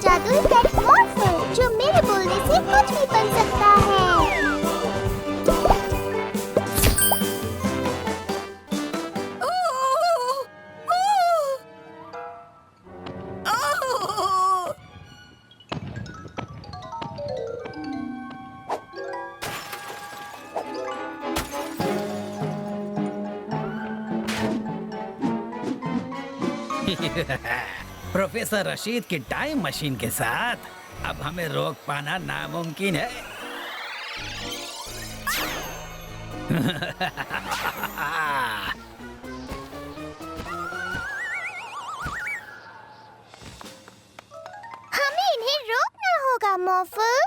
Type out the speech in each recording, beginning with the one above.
जादुई पेट मॉर्फल जो मेरे बोलने से कुछ भी बन सकता है। प्रोफेसर रशीद की टाइम मशीन के साथ अब हमें रोक पाना नामुमकिन है। हमें इन्हें रोकना होगा मॉर्फल।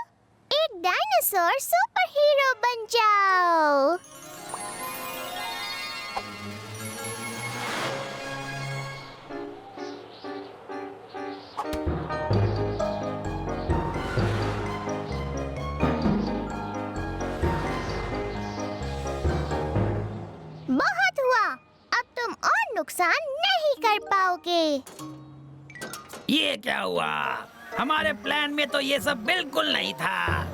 एक डायनासोर सुपर हीरो बन जाओ। बहुत हुआ, अब तुम और नुकसान नहीं कर पाओगे। ये क्या हुआ? हमारे प्लान में तो ये सब बिल्कुल नहीं था।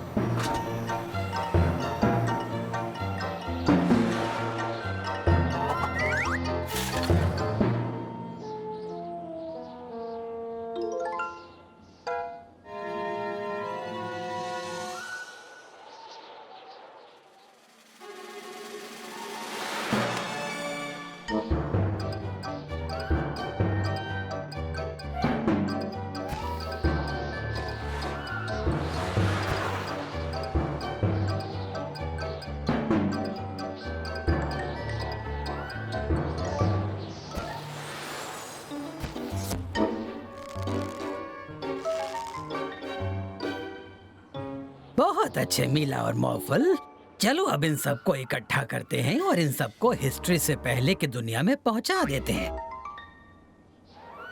बहुत अच्छे मीला और मॉर्फल। चलो अब इन सबको इकट्ठा करते हैं और इन सबको हिस्ट्री से पहले की दुनिया में पहुंचा देते हैं।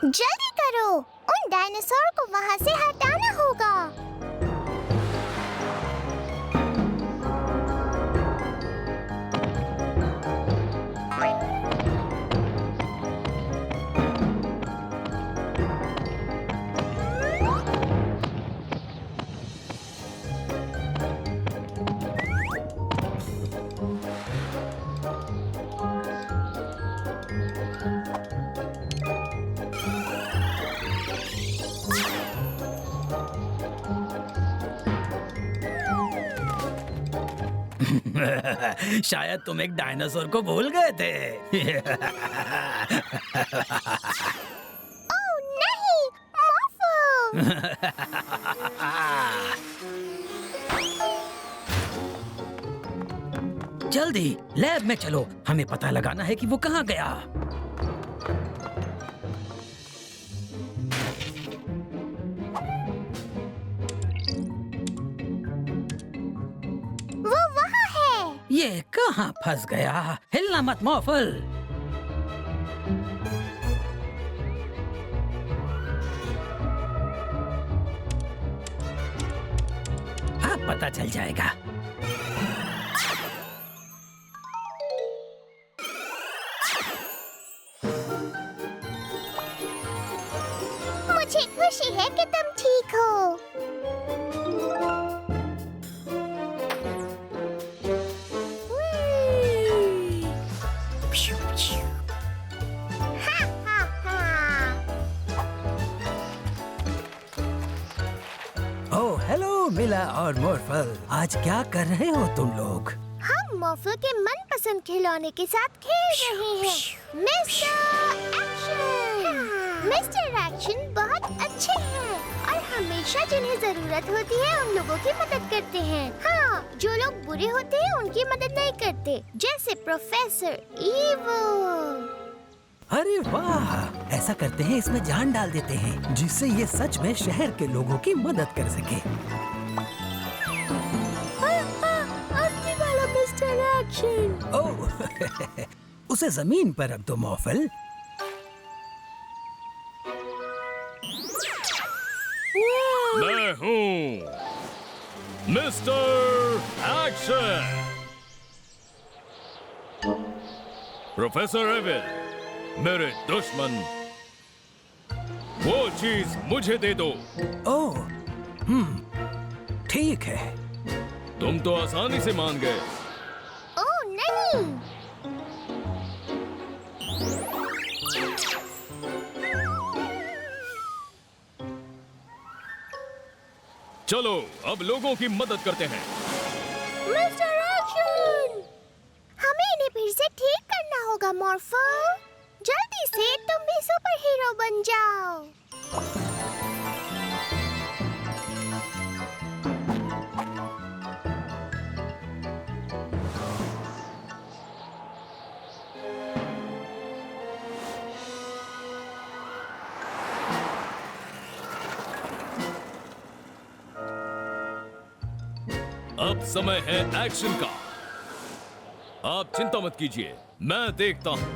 जल्दी करो, उन डायनासोर को वहाँ से हटाना होगा। शायद तुम एक डायनासोर को भूल गए थे। ओह नहीं, मॉर्फल! जल्दी लैब में चलो, हमें पता लगाना है कि वो कहाँ गया। वो वहाँ है। ये कहाँ फंस गया? हिलना मत मॉर्फल। अब पता चल जाएगा। मुझे खुशी है कि तुम ठीक हो। हा, हा, हा। ओह हेलो मिला और मॉर्फल, आज क्या कर रहे हो तुम लोग? हम मॉर्फल के मनपसंद खिलौने के साथ खेल रहे हैं। Mister action! मिस्टर एक्शन बहुत अच्छे हैं और हमेशा जिन्हें जरूरत होती है उन लोगों की मदद करते हैं। हाँ, जो लोग बुरे होते हैं उनकी मदद नहीं करते, जैसे प्रोफेसर ईवो। अरे वाह, ऐसा करते हैं, इसमें जान डाल देते हैं जिससे ये सच में शहर के लोगों की मदद कर सके। असली वाला मिस्टर एक्शन। ओह उसे जमीन पर रख दो मॉर्फल। मैं हूँ मिस्टर एक्शन। प्रोफेसर एविल, मेरे दुश्मन वो चीज मुझे दे दो। ओह, ठीक है। तुम तो आसानी से मान गए। ओह नहीं। चलो अब लोगों की मदद करते हैं। मिस्टर एक्शन, हमें इन्हें फिर से ठीक करना होगा मॉर्फो। जल्दी से तुम भी सुपर हीरो बन जाओ। अब समय है एक्शन का। आप चिंता मत कीजिए, मैं देखता हूं।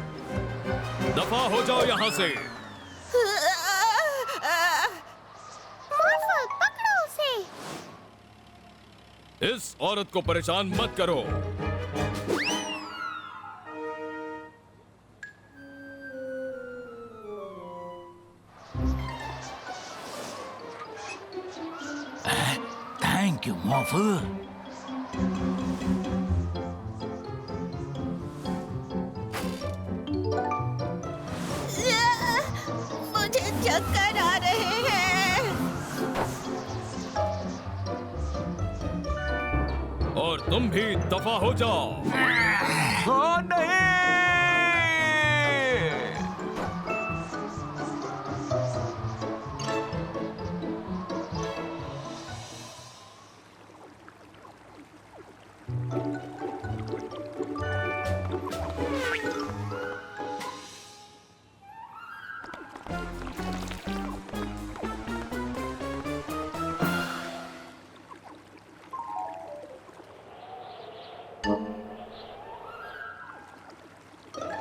दफा हो जाओ यहां से। मॉर्फो पकड़ो उसे। इस औरत को परेशान मत करो। Thank you morpho. मुझे चक्कर आ रहे हैं। और तुम भी दफा हो जाओ। ओ नहीं!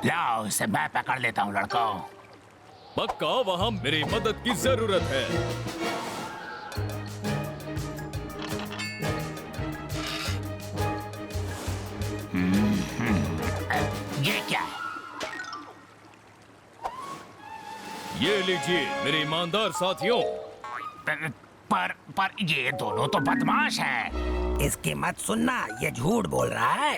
लाओ इसे मैं पकड़ लेता हूँ लड़कों। पक्का वहां मेरी मदद की जरूरत है। ये क्या है? ये लीजिए मेरे ईमानदार साथियों। पर ये दोनों तो बदमाश हैं। इसकी मत सुनना, ये झूठ बोल रहा है।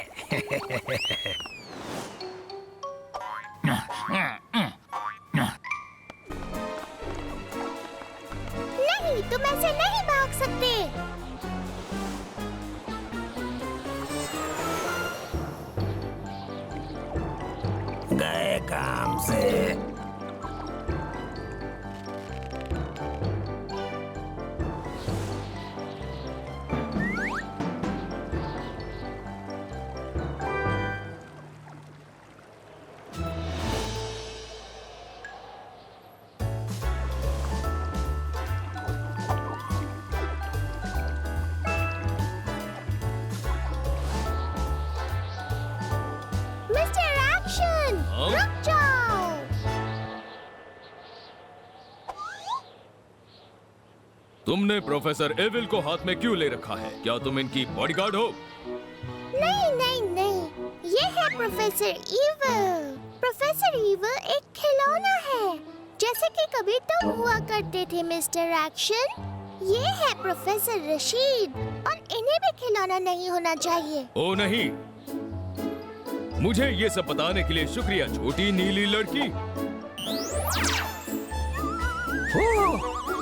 नहीं, तुम ऐसे नहीं भाग सकते। गए काम से। मिस्टर एक्शन, हाँ? रुक जाओ। तुमने प्रोफेसर एविल को हाथ में क्यों ले रखा है? क्या तुम इनकी बॉडीगार्ड हो? नहीं नहीं नहीं, ये है प्रोफेसर ईविल। प्रोफेसर ईविल एक खिलौना है, जैसे कि कभी तुम हुआ करते थे मिस्टर एक्शन। ये है प्रोफेसर रशीद, और इन्हें भी खिलौना नहीं होना चाहिए। ओ नहीं, मुझे ये सब बताने के लिए शुक्रिया छोटी नीली लड़की।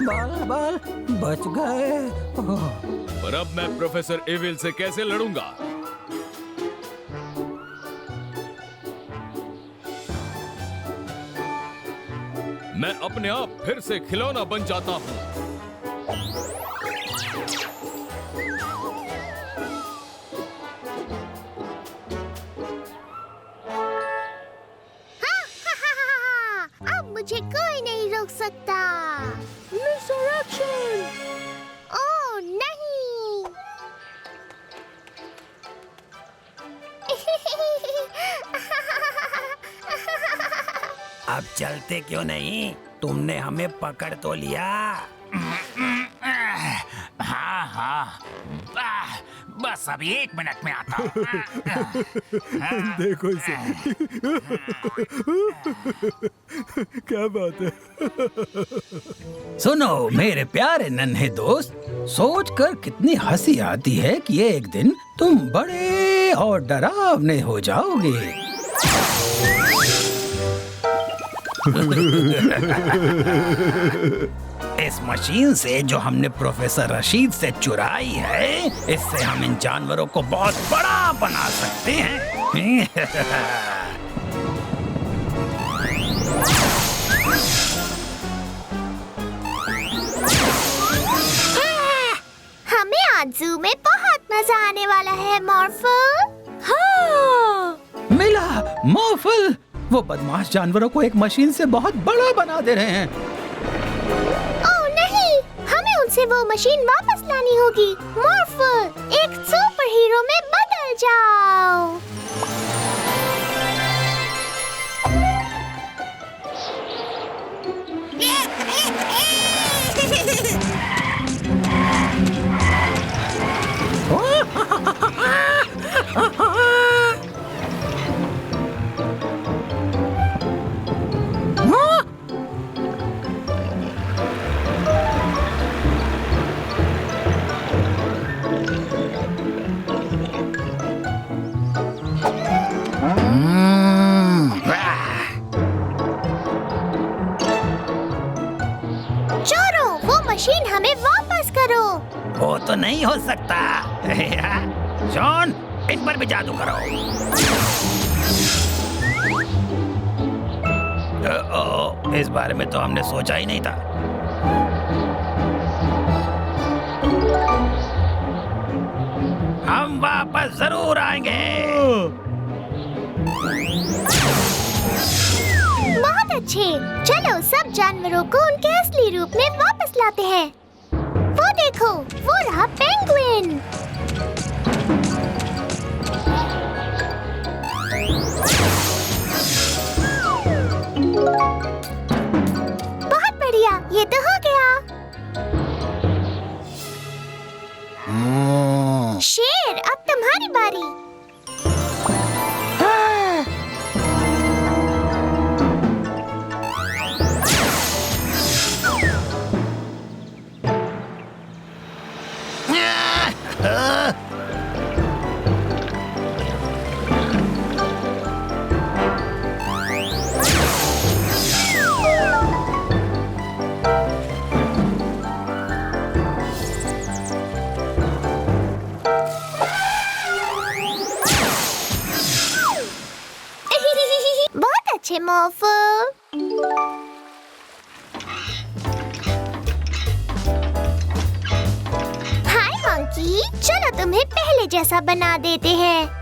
बाल बाल बच गए। पर अब मैं प्रोफेसर एविल से कैसे लड़ूंगा? मैं अपने आप फिर से खिलौना बन जाता हूँ। अब मुझे कोई नहीं रोक सकता। Mister action! ओह नहीं! अब चलते क्यों नहीं? तुमने हमें पकड़ तो लिया। हाँ हाँ, बस अभी 1 मिनट में आता हूँ। देखो इसे। क्या बात है। सुनो मेरे प्यारे नन्हे दोस्त, सोचकर कितनी हंसी आती है कि एक दिन तुम बड़े और डरावने हो जाओगे। इस मशीन से जो हमने प्रोफेसर रशीद से चुराई है, इससे हम इन जानवरों को बहुत बड़ा बना सकते हैं। हमें आज जू में बहुत मजा आने वाला है मॉर्फल। हाँ। मिला मॉर्फल, वो बदमाश जानवरों को एक मशीन से बहुत बड़ा बना दे रहे हैं। ओह नहीं, हमें उनसे वो मशीन वापस लानी होगी। मॉर्फल, एक सुपर हीरो में बदल जाओ। चोरों, वो मशीन हमें वापस करो। वो तो नहीं हो सकता। जॉन, इन पर भी जादू करो। इस बारे में तो हमने सोचा ही नहीं था। हम वापस जरूर आएंगे। बहुत अच्छे, चलो सब जानवरों को उनके असली रूप में वापस लाते हैं। वो देखो, वो रहा पेंगुइन। बहुत बढ़िया, ये तो हो गया। शेर, अब तुम्हारी बारी। बहुत अच्छे मॉर्फल। हाय मंकी, चलो तुम्हें पहले जैसा बना देते हैं।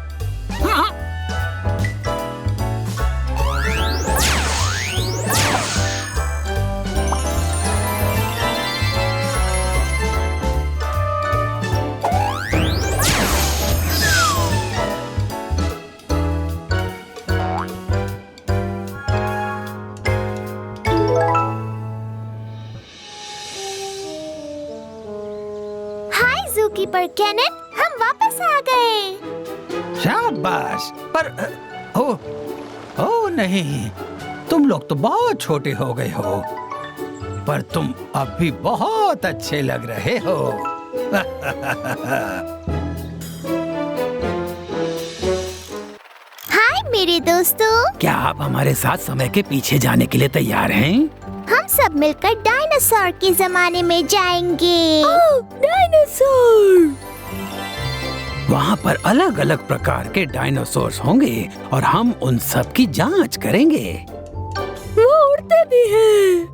ज़ूकीपर केनेट, हम वापस आ गए। शाबाश। पर ओ नहीं, तुम लोग तो बहुत छोटे हो गए हो, पर तुम अब भी बहुत अच्छे लग रहे हो। हाय मेरे दोस्तों, क्या आप हमारे साथ समय के पीछे जाने के लिए तैयार हैं? हम सब मिलकर डायनासोर के जमाने में जाएंगे। ओह, डायनासोर! वहाँ पर अलग अलग प्रकार के डायनासोर्स होंगे और हम उन सब की जांच करेंगे। वो उड़ते भी हैं।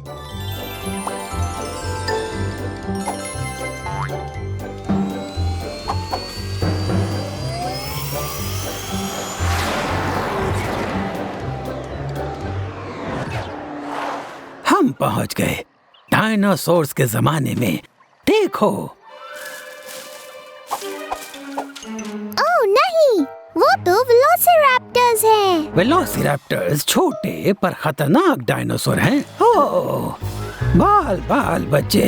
हम पहुँच गए डायनासोर्स के जमाने में। देखो। ओह नहीं, वो तो वेलोसिरैप्टर्स हैं। वेलोसिरैप्टर्स छोटे पर खतरनाक डायनासोर हैं। ओह, बाल बच्चे।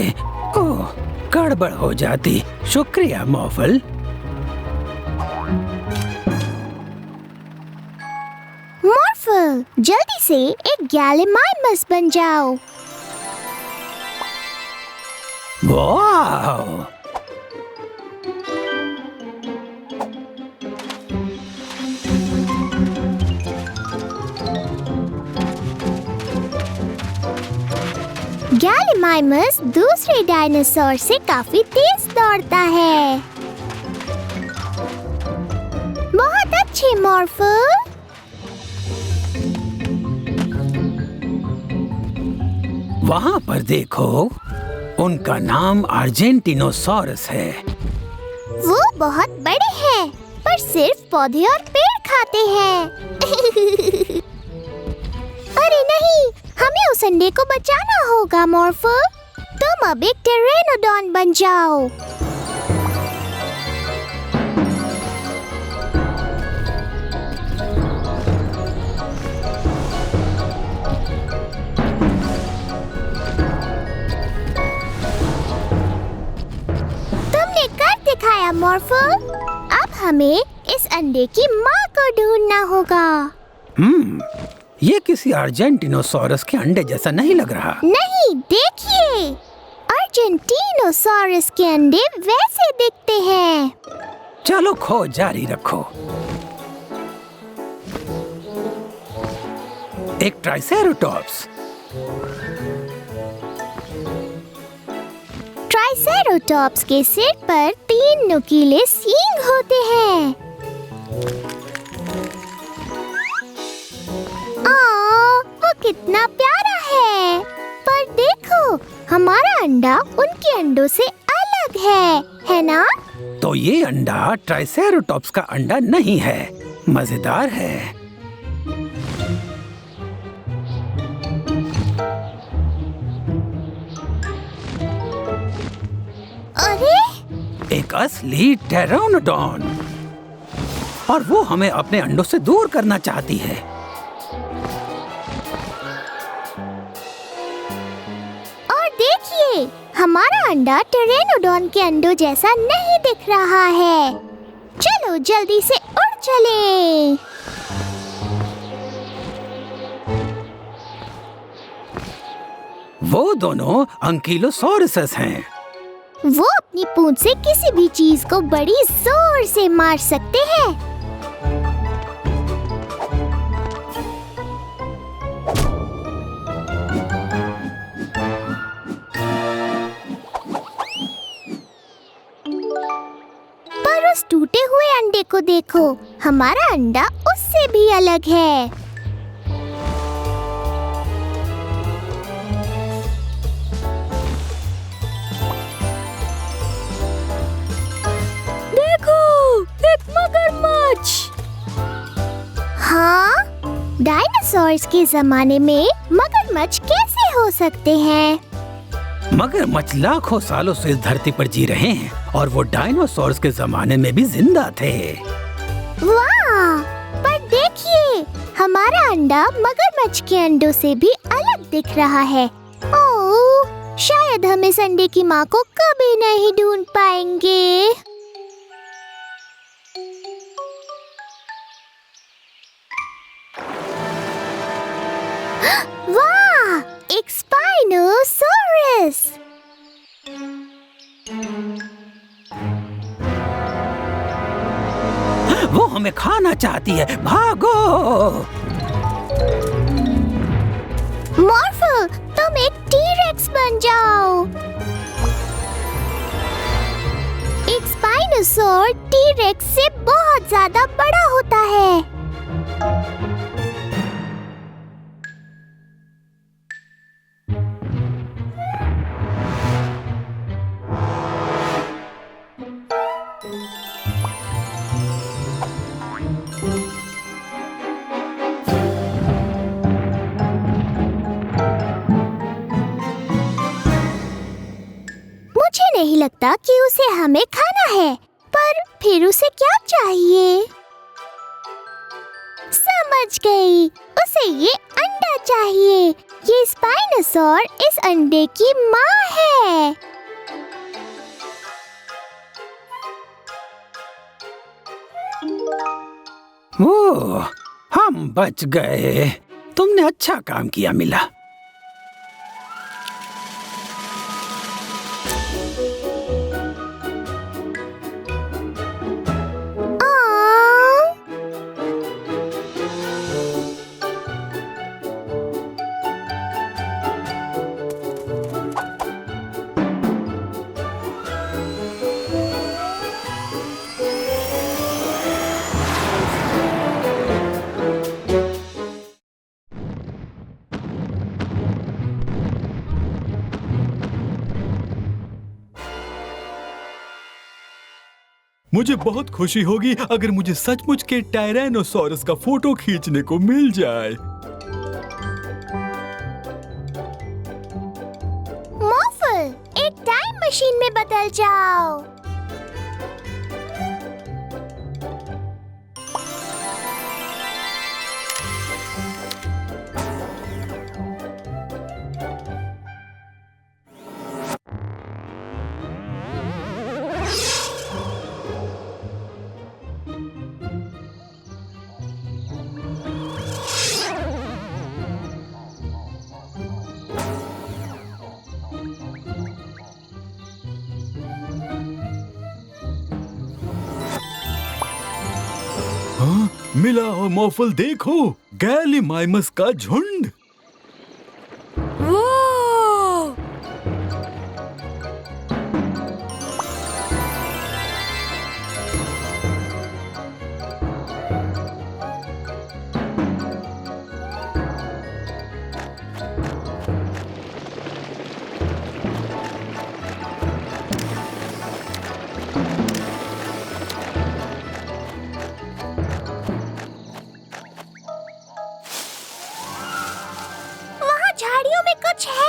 ओह, गड़बड़ हो जाती। शुक्रिया मॉर्फल। मॉर्फल, जल्दी से एक गैलीमाइमस बन जाओ। वाह! गैलीमाइमस दूसरे डायनासोर से काफी तेज दौड़ता है। बहुत अच्छे मॉर्फल। वहाँ पर देखो, उनका नाम अर्जेंटिनोसॉरस है। वो बहुत बड़े हैं, पर सिर्फ पौधे और पेड़ खाते हैं। अरे नहीं, हमें उस अंडे को बचाना होगा मॉर्फल। तुम अब एक टेरेनोडॉन बन जाओ। तुमने कर दिखाया मॉर्फल। अब हमें इस अंडे की माँ को ढूंढना होगा। ये किसी अर्जेंटिनोसॉरस के अंडे जैसा नहीं लग रहा। नहीं, देखिए, अर्जेंटिनोसॉरस के अंडे वैसे दिखते हैं। चलो खोज जारी रखो। एक ट्राइसेरोटॉप्स। ट्राइसेरोटॉप्स के सिर पर 3 नुकीले सींग होते हैं। वो कितना प्यारा है। पर देखो, हमारा अंडा उनके अंडों से अलग है ना? तो ये अंडा ट्राइसेरोटॉप्स का अंडा नहीं है। मजेदार है। अरे, एक असली टेरोनोडॉन, और वो हमें अपने अंडों से दूर करना चाहती है। और देखिए, हमारा अंडा टेरेनोडॉन के अंडों जैसा नहीं दिख रहा है। चलो जल्दी से उड़ चलें। वो दोनों अंकीलोसॉरस हैं। वो अपनी पूंछ से किसी भी चीज को बड़ी जोर से मार सकते हैं। पर उस टूटे हुए अंडे को देखो, हमारा अंडा उससे भी अलग है। एक मगरमच्छ। हाँ, डायनासोर्स के जमाने में मगरमच्छ कैसे हो सकते हैं? मगरमच्छ लाखों सालों से इस धरती पर जी रहे हैं, और वो डायनासोर्स के जमाने में भी जिंदा थे। वाह! पर देखिए, हमारा अंडा मगरमच्छ के अंडों से भी अलग दिख रहा है। ओह, शायद हम इस अंडे की माँ को कभी नहीं ढूंढ पाएंगे। वाह! एक स्पाइनोसॉरस। वो हमें खाना चाहती है, भागो! मॉर्फल, तुम एक टी-रेक्स बन जाओ। एक स्पाइनोसॉर टी-रेक्स से बहुत ज्यादा बड़ा होता है। मुझे नहीं लगता कि उसे हमें खाना है, पर फिर उसे क्या चाहिए? समझ गई, उसे ये अंडा चाहिए। ये स्पाइनोसॉर इस अंडे की माँ है। वो हम बच गए। तुमने अच्छा काम किया मिला। मुझे बहुत खुशी होगी अगर मुझे सचमुच के टायरेनोसॉरस का फोटो खींचने को मिल जाए। मॉर्फल, एक टाइम मशीन में बदल जाओ। हाँ, मिला और मॉर्फल देखो, गैलीमाइमस का झुंड। वहाँ झाड़ियों में कुछ है।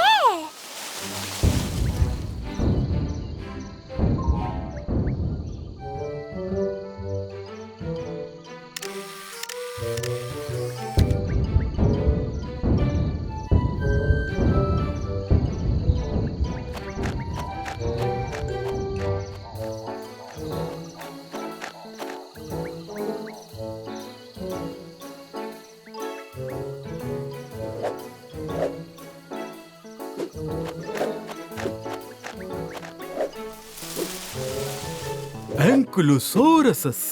एंकुलोसोरसस।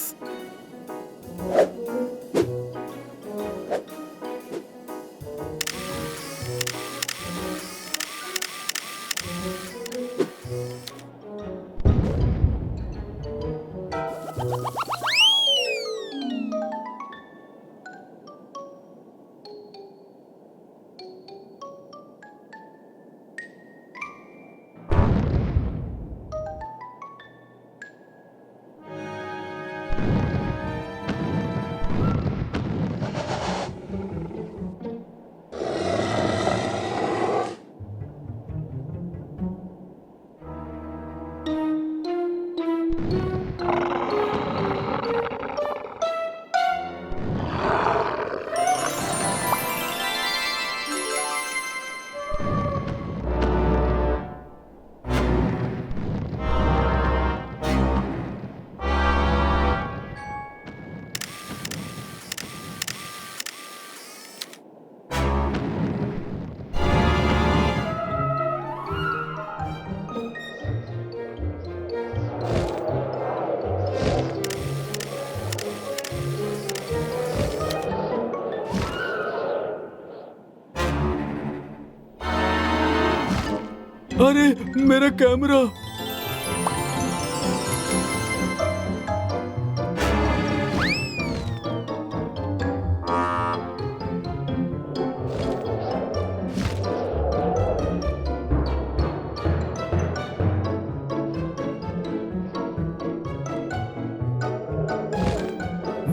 अरे मेरा कैमरा।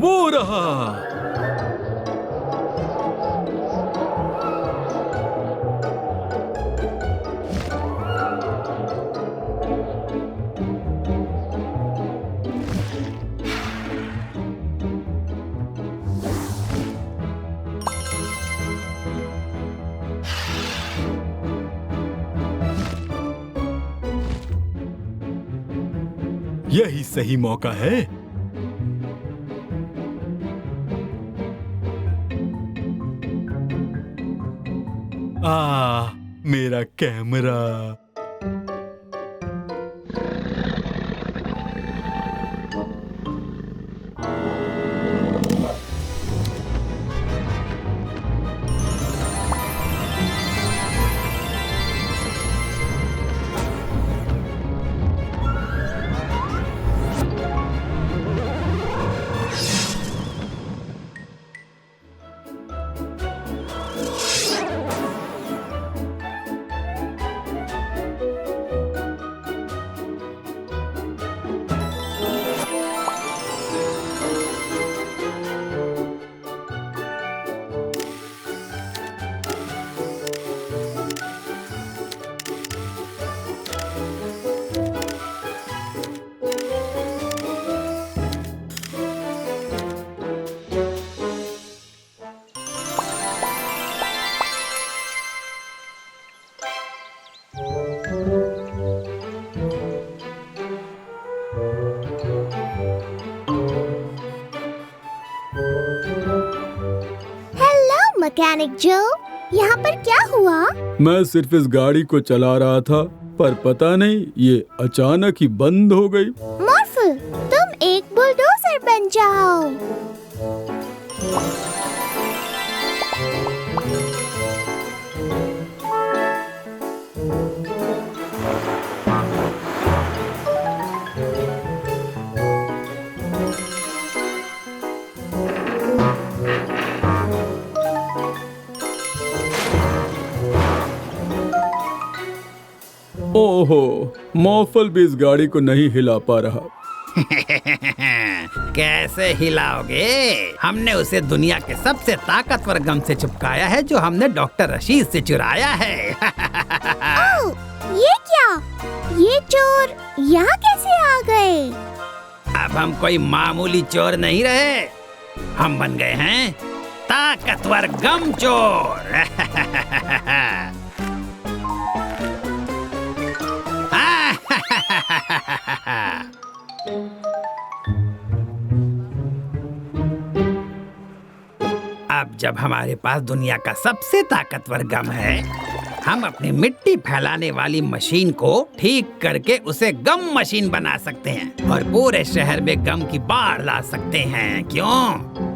वो रहा। यही सही मौका है। मेरा कैमरा। मैकेनिक जो, यहाँ पर क्या हुआ? मैं सिर्फ इस गाड़ी को चला रहा था, पर पता नहीं ये अचानक ही बंद हो गई। मॉर्फल, तुम एक बुलडोजर बन जाओ। ओहो, मॉर्फल भी इस गाड़ी को नहीं हिला पा रहा। कैसे हिलाओगे? हमने उसे दुनिया के सबसे ताकतवर गम से चिपकाया है जो हमने डॉक्टर रशीद से चुराया है। ओह, ये क्या? ये चोर यहाँ कैसे आ गए? अब हम कोई मामूली चोर नहीं रहे, हम बन गए हैं ताकतवर गम चोर। अब जब हमारे पास दुनिया का सबसे ताकतवर गम है, हम अपनी मिट्टी फैलाने वाली मशीन को ठीक करके उसे गम मशीन बना सकते हैं और पूरे शहर में गम की बाढ़ ला सकते हैं। क्यों?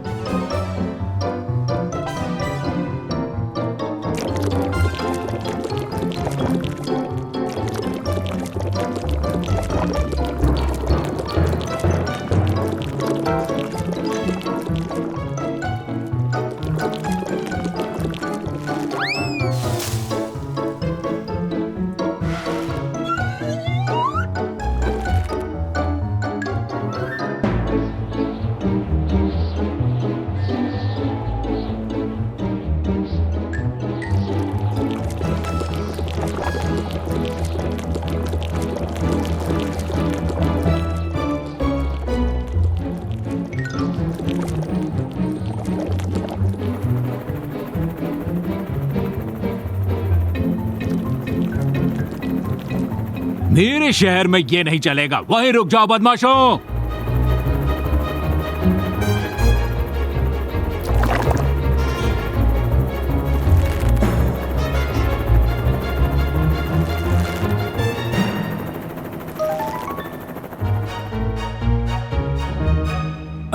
मेरे शहर में ये नहीं चलेगा। वहीं रुक जाओ बदमाशों।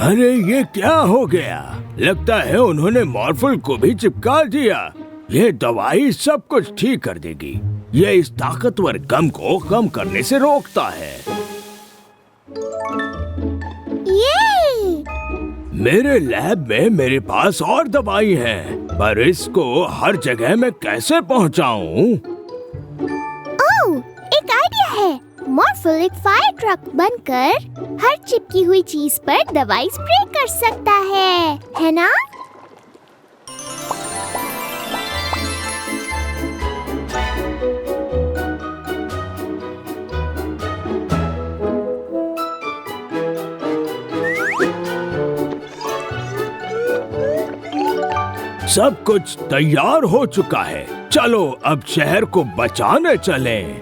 अरे ये क्या हो गया? लगता है उन्होंने मॉर्फल को भी चिपका दिया। ये दवाई सब कुछ ठीक कर देगी। ये इस ताकतवर गम को कम करने से रोकता है। ये मेरे लैब में मेरे पास और दवाई है, पर इसको हर जगह मैं कैसे पहुंचाऊं? ओह, एक आइडिया है। मॉर्फल एक फायर ट्रक बनकर हर चिपकी हुई चीज पर दवाई स्प्रे कर सकता है ना? सब कुछ तैयार हो चुका है। चलो अब शहर को बचाने चलें।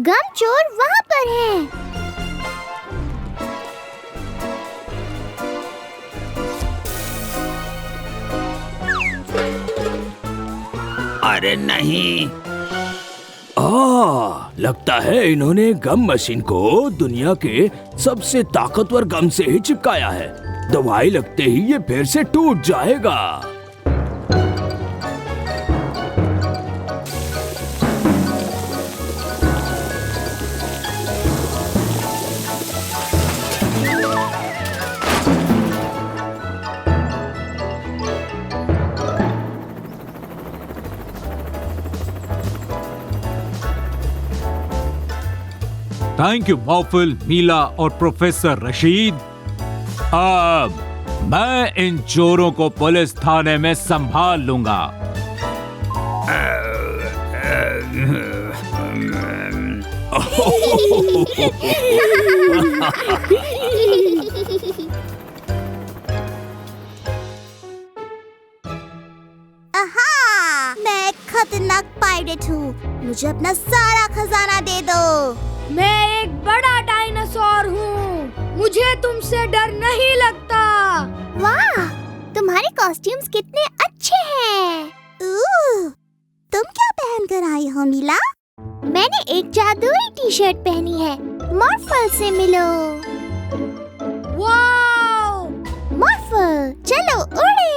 गम चोर वहाँ पर है। अरे नहीं, लगता है इन्होंने गम मशीन को दुनिया के सबसे ताकतवर गम से ही चिपकाया है। दवाई लगते ही ये फिर से टूट जाएगा। थैंक यू मॉर्फल, मीला और प्रोफेसर रशीद। अब मैं इन चोरों को पुलिस थाने में संभाल लूंगा। मैं एक खतरनाक पायरेट हूँ। मुझे अपना सारा खजाना दे दो। मैं एक बड़ा डायनासोर हूँ। मुझे तुमसे डर नहीं लगता। वाह, तुम्हारे कॉस्ट्यूम्स कितने अच्छे हैं। तुम क्या पहन कर आई हो मीला? मैंने एक जादुई टी-शर्ट पहनी है। मॉर्फल से मिलो। वाओ! मॉर्फल, चलो उड़े।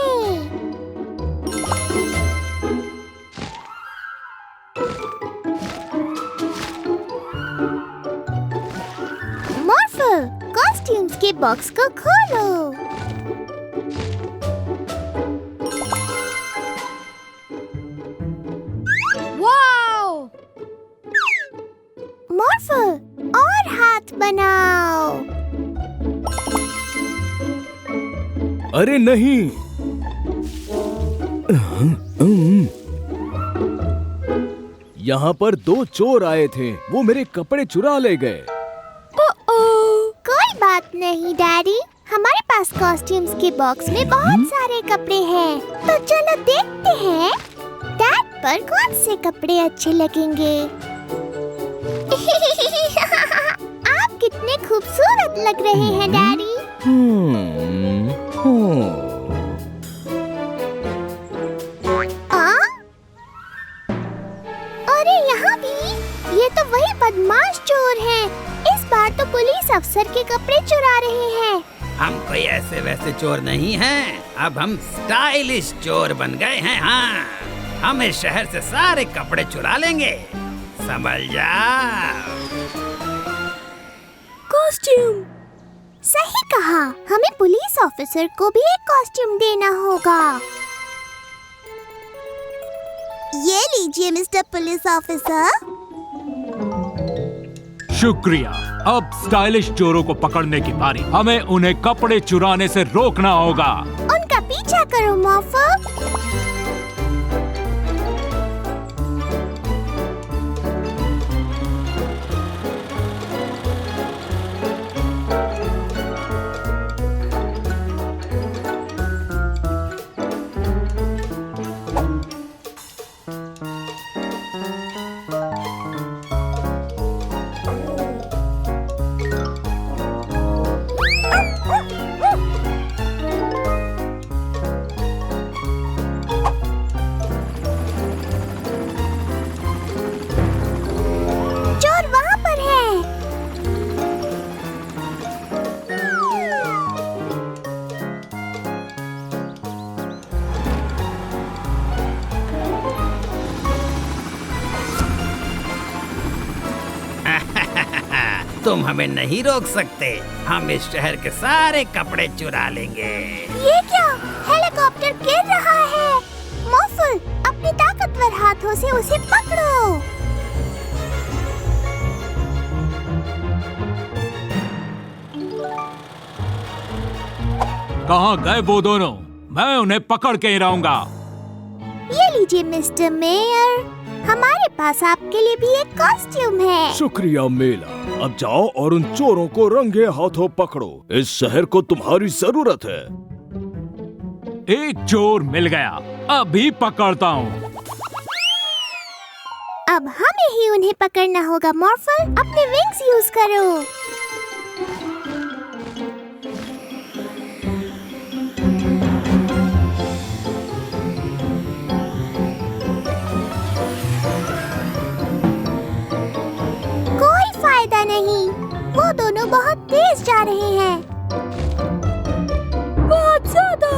मॉर्फल, कॉस्ट्यूम्स के बॉक्स को खोलो। वाओ! मॉर्फल, और हाथ बनाओ। अरे नहीं। यहाँ पर 2 चोर आए थे। वो मेरे कपड़े चुरा ले गए। कोई बात नहीं डैडी, हमारे पास कॉस्ट्यूम्स के बॉक्स में बहुत सारे कपड़े हैं। तो चलो देखते हैं डैड पर कौन से कपड़े अच्छे लगेंगे। आप कितने खूबसूरत लग रहे हैं डैडी। अरे यहाँ भी, ये तो वही बदमाश चोर हैं। इस बार तो पुलिस अफसर के कपड़े चुरा रहे हैं। हम कोई ऐसे वैसे चोर नहीं हैं। अब हम स्टाइलिश चोर बन गए हैं। हाँ, हम इस शहर से सारे कपड़े चुरा लेंगे। समझ जाओ। कॉस्ट्यूम, सही कहा। हमें पुलिस ऑफिसर को भी एक कॉस्ट्यूम देना होगा। ये लीजिए मिस्टर पुलिस ऑफिसर। शुक्रिया। अब स्टाइलिश चोरों को पकड़ने की बारी। हमें उन्हें कपड़े चुराने से रोकना होगा। उनका पीछा करो मॉर्फल। चोर वहाँ पर है। तुम हमें नहीं रोक सकते। हम इस शहर के सारे कपड़े चुरा लेंगे। ये क्या? हेलीकॉप्टर गिर रहा है। मॉर्फल, अपने ताकतवर हाथों से उसे पकड़ो। कहाँ गए वो दोनों? मैं उन्हें पकड़ के ही रहूंगा। ये लीजिए मिस्टर मेयर, हमारे पास आपके लिए भी एक कॉस्ट्यूम है। शुक्रिया मेला। अब जाओ और उन चोरों को रंगे हाथों पकड़ो। इस शहर को तुम्हारी जरूरत है। एक चोर मिल गया, अभी पकड़ता हूँ। अब हमें ही उन्हें पकड़ना होगा मॉर्फल। अपने विंग्स यूज करो। कोई फायदा नहीं, वो दोनों बहुत तेज जा रहे हैं। बहुत ज्यादा।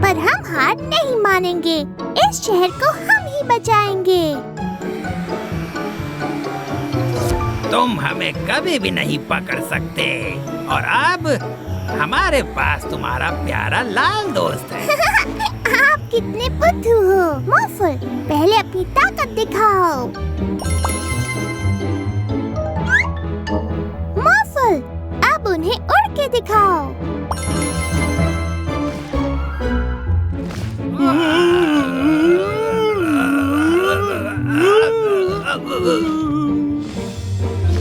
पर हम हार नहीं मानेंगे। इस शहर को हम ही बचाएंगे। तुम हमें कभी भी नहीं पकड़ सकते। और अब हमारे पास तुम्हारा प्यारा लाल दोस्त है। आप कितने बुद्धू हो मॉर्फल, पहले अपनी ताकत दिखाओ। मॉर्फल, अब उन्हें उड़ के दिखाओ।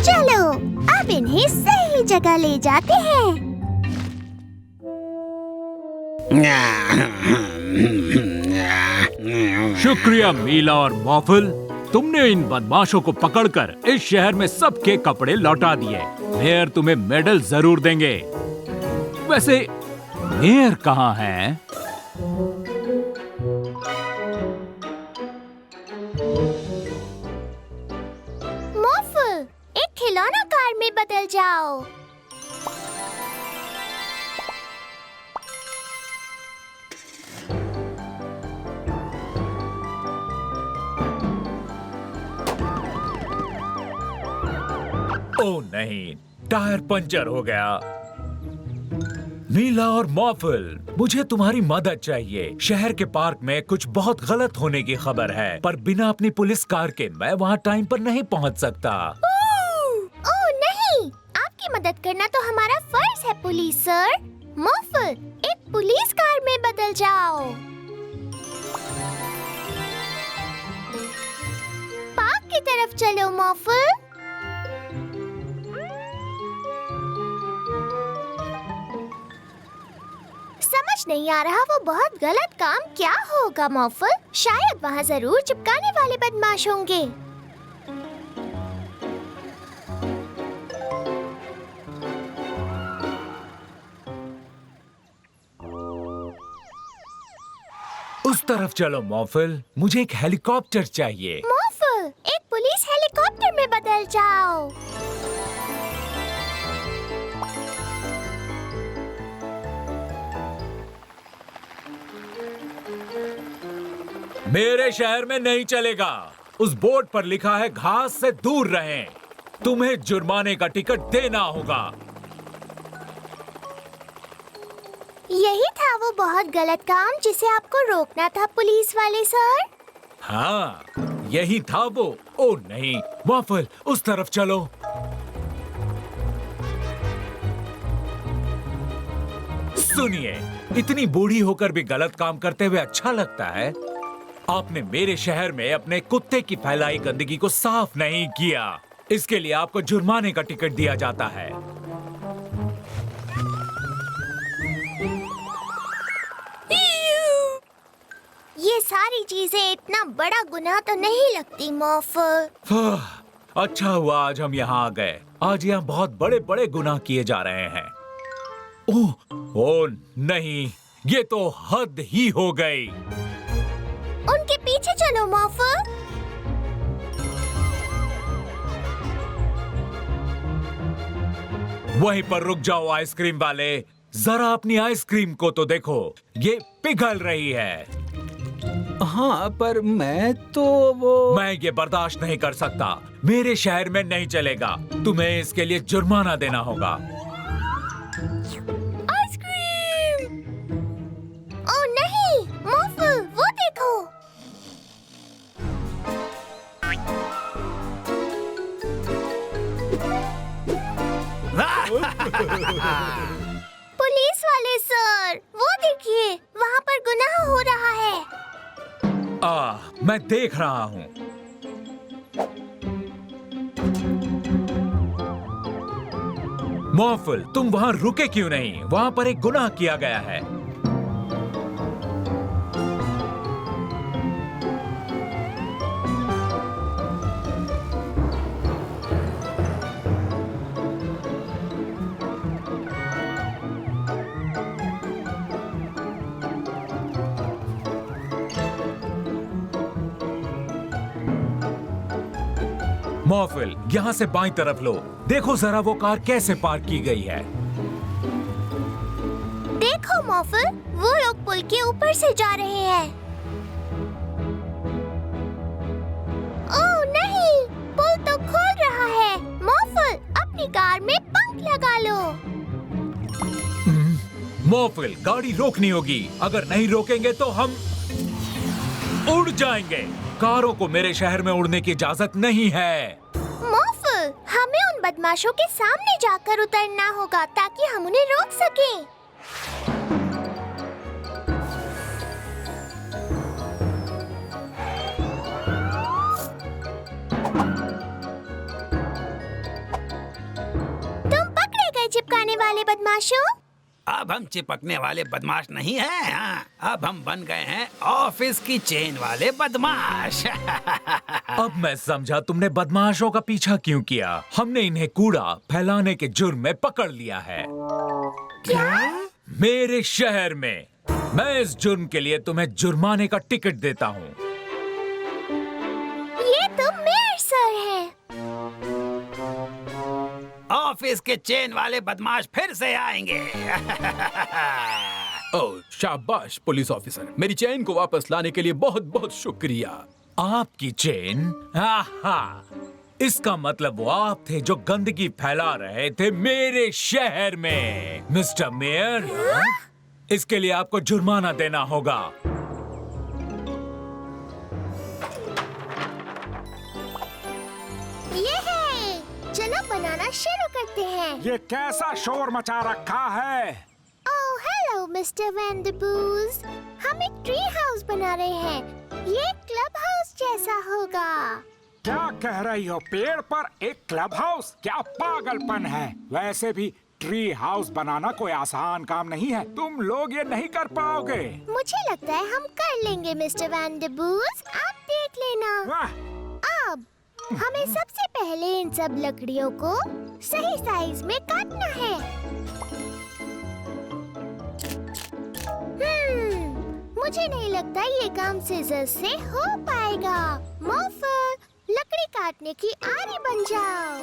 चलो अब इन्हें सही जगह ले जाते हैं। शुक्रिया मीला और मॉर्फल, तुमने इन बदमाशों को पकड़कर इस शहर में सबके कपड़े लौटा दिए। मेयर तुम्हें मेडल जरूर देंगे। वैसे मेयर कहाँ है? मॉर्फल, एक खिलौना कार में बदल जाओ। ओह नहीं, टायर पंचर हो गया। मीला और मॉर्फल, मुझे तुम्हारी मदद चाहिए। शहर के पार्क में कुछ बहुत गलत होने की खबर है, पर बिना अपनी पुलिस कार के मैं वहाँ टाइम पर नहीं पहुँच सकता। ओह नहीं, आपकी मदद करना तो हमारा फर्ज है पुलिस सर। मॉर्फल, एक पुलिस कार में बदल जाओ। पार्क की तरफ चलो मॉर्फल। समझ नहीं आ रहा वो बहुत गलत काम क्या होगा मॉर्फल। शायद वहाँ जरूर चिपकाने वाले बदमाश होंगे। उस तरफ चलो मॉर्फल, मुझे एक हेलीकॉप्टर चाहिए। मॉर्फल, एक पुलिस हेलीकॉप्टर में बदल जाओ। मेरे शहर में नहीं चलेगा। उस बोर्ड पर लिखा है घास से दूर रहें। तुम्हें जुर्माने का टिकट देना होगा। यही था वो बहुत गलत काम जिसे आपको रोकना था पुलिस वाले सर। हाँ, यही था वो। ओ नहीं, मॉर्फल, उस तरफ चलो। सुनिए, इतनी बूढ़ी होकर भी गलत काम करते हुए अच्छा लगता है। आपने मेरे शहर में अपने कुत्ते की फैलाई गंदगी को साफ नहीं किया। इसके लिए आपको जुर्माने का टिकट दिया जाता है। ये सारी चीजें इतना बड़ा गुनाह तो नहीं लगती मॉर्फल। अच्छा हुआ आज हम यहाँ आ गए। आज यहाँ बहुत बड़े बड़े गुनाह किए जा रहे हैं। ओह नहीं, ये तो हद ही हो गई। उनके पीछे चलो मॉर्फल। वहीं पर रुक जाओ आइसक्रीम वाले। जरा अपनी आइसक्रीम को तो देखो, ये पिघल रही है। हाँ, पर मैं मैं ये बर्दाश्त नहीं कर सकता। मेरे शहर में नहीं चलेगा। तुम्हें इसके लिए जुर्माना देना होगा। आइसक्रीम! ओह नहीं, मॉर्फल, वो देखो। पुलिस वाले सर, वो देखिए, वहाँ पर गुनाह हो रहा है। मैं देख रहा हूँ। मॉर्फल, तुम वहाँ रुके क्यों नहीं? वहाँ पर एक गुनाह किया गया है। मॉर्फल, यहाँ से बाईं तरफ लो। देखो जरा वो कार कैसे पार्क की गई है। देखो मॉर्फल, वो लोग पुल के ऊपर से जा रहे हैं। ओह नहीं, पुल तो खोल रहा है। मॉर्फल, अपनी कार में पंख लगा लो। मॉर्फल, गाड़ी रोकनी होगी। अगर नहीं रोकेंगे तो हम उड़ जाएंगे। कारों को मेरे शहर में उड़ने की इजाजत नहीं है। मॉर्फल, हमें उन बदमाशों के सामने जाकर उतरना होगा ताकि हम उन्हें रोक सकें। तुम पकड़े गए चिपकाने वाले बदमाशों। अब हम चिपकने वाले बदमाश नहीं हैं। हाँ, अब हम बन गए हैं ऑफिस की चेन वाले बदमाश। अब मैं समझा तुमने बदमाशों का पीछा क्यों किया। हमने इन्हें कूड़ा फैलाने के जुर्म में पकड़ लिया है। क्या? मेरे शहर में। मैं इस जुर्म के लिए तुम्हें जुर्माने का टिकट देता हूँ। ये तो मेयर सर है। ऑफिस के चेन वाले बदमाश फिर से आएंगे। ओह शाबाश पुलिस ऑफिसर, मेरी चेन को वापस लाने के लिए बहुत बहुत शुक्रिया। आपकी चेन? आहा, इसका मतलब वो आप थे जो गंदगी फैला रहे थे मेरे शहर में। मिस्टर मेयर, इसके लिए आपको जुर्माना देना होगा। ये है, चलो बनाना शुरू करते हैं। ये कैसा शोर मचा रखा है? ओह हेलो मिस्टर वैंडरबूज, हम एक ट्री हाउस बना रहे हैं। ये क्लब हाउस जैसा होगा। क्या कह रही हो? पेड़ पर एक क्लब हाउस? क्या पागलपन है। वैसे भी ट्री हाउस बनाना कोई आसान काम नहीं है। तुम लोग ये नहीं कर पाओगे। मुझे लगता है हम कर लेंगे मिस्टर वैंडरबूज, आप देख लेना। वाह, अब हमें सबसे पहले इन सब लकड़ियों को सही साइज में काटना है। मुझे नहीं लगता ये काम सीजर से हो पाएगा। मॉर्फल, लकड़ी काटने की आरी बन जाओ।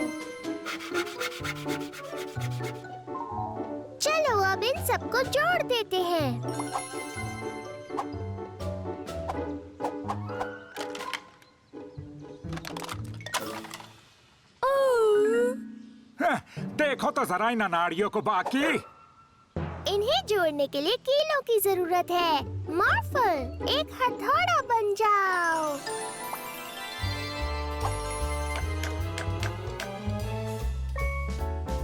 चलो अब इन सबको जोड़ देते हैं। देखो तो जरा इन अनाड़ियों को। बाकी इन्हें जोड़ने के लिए कीलों की जरूरत है। मॉर्फल, एक हथौड़ा बन जाओ।